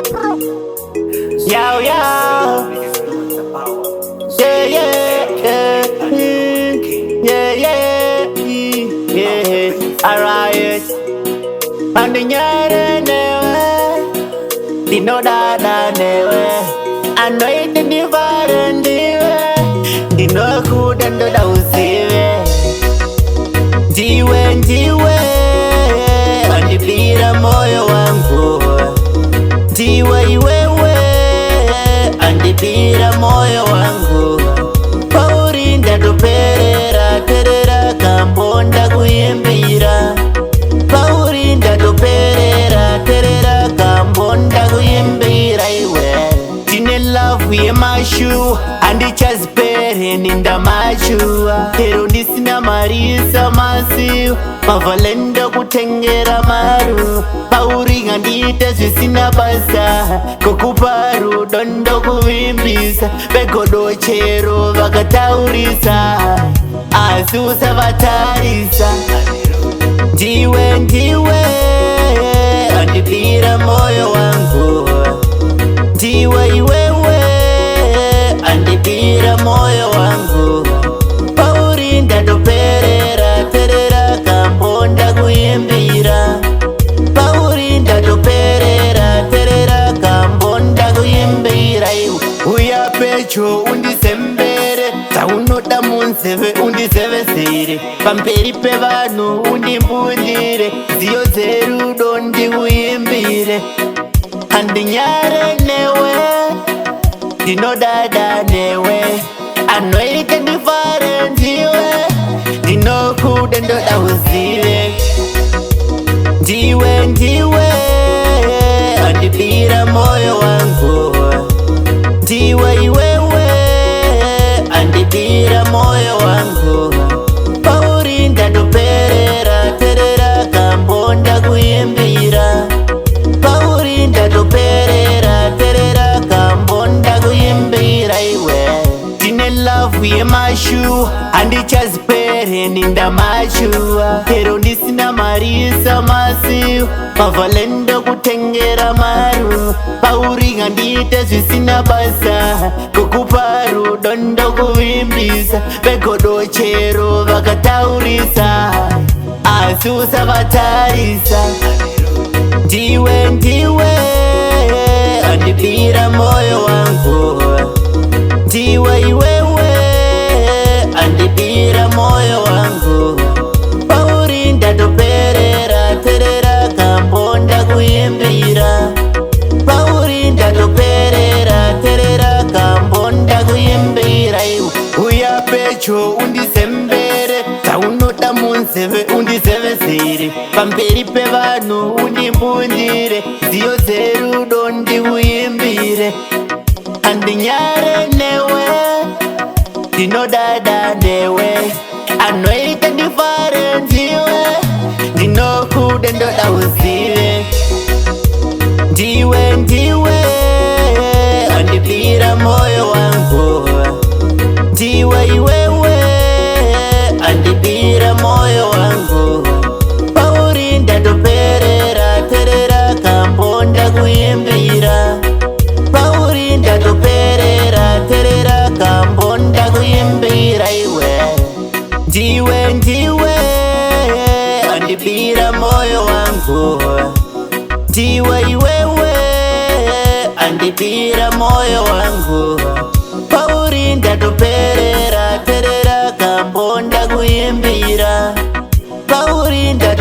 Yo, yo. Yeah, yeah, yeah. Yeah, yeah, yeah. Alright. And the nyare newe. The Nodza newe. I know it in the fire Ndiwe. The no good and the usiwe. Ndiwe. Andibira moyo wangu. Ndiwe iwewe. Andibira moyo wangu. Paurinda doperera terera kambonda kuyimbira. Paurinda doperera terera kambonda kuyimbira iwe. Tine love ye mashu andichazipere ninda machua. Hero ndisina marisa masiu mavalenda kutengera maru. Pauringa ndite zvisina basa kokupa rudo ndokuvimbisa. Begodo chero vakataurisa asi usavatarisa. Ndiwe andibira moyo wangu. Ndiwe iwewe andibira moyo wangu. Paurinda doperera terera kambonda kuyimbira. Paurinda doperera terera kambonda kuyimbira. Uya pecho undisembere taunoda munzeve undisevesere. Pamberi pevanhu undimbundire ziyo Zverudo ndikuyimbire. Andinyare newe ndinodada newe. Anoite ndifare ndiwe ndinokuda ndoda uzive. Ndiwe andibira moyo wangu. Ndiwe iwewe andibira moyo wangu. Paurinda doperera terera kambonda kuyimbira. Paurinda doperera terera kambonda kuyimbira iwe. Tine love ye mashu andichazipere ninda machua. Hero ndisina marisa masiu mavalenda kutengera maru. Pauringa ndite zvisina basa kokupa rudo ndokuvimbisa. Begodo chero vakataurisa asi usavatarisa. Ndiwe andibira moyo wangu. Ndiwe iwewe andibira moyo wangu. Paurinda doperera terera kambonda kuyimbira. Paurinda doperera terera kambonda kuyimbira. Uya pecho undisembere taunoda munzeve undisevesere. Pamberi pevanhu undimbundire ziyo Zverudo ndikuyimbire. Andinyare newe ndinodada newe. Anoite ndifare ndiwe ndinokuda ndoda uzive. Ndiwe andibira moyo wangu. Ndiwe iwewe andibira moyo wangu. Paurinda doperera terera kambonda kuyimbira. Paurinda doperera terera kambonda kuyimbira iwe. Ndiwe andibira moyo wangu. Ndiwe iwewe andibira moyo wangu. Paurinda doperera terera kambonda kuyimbira. Paurinda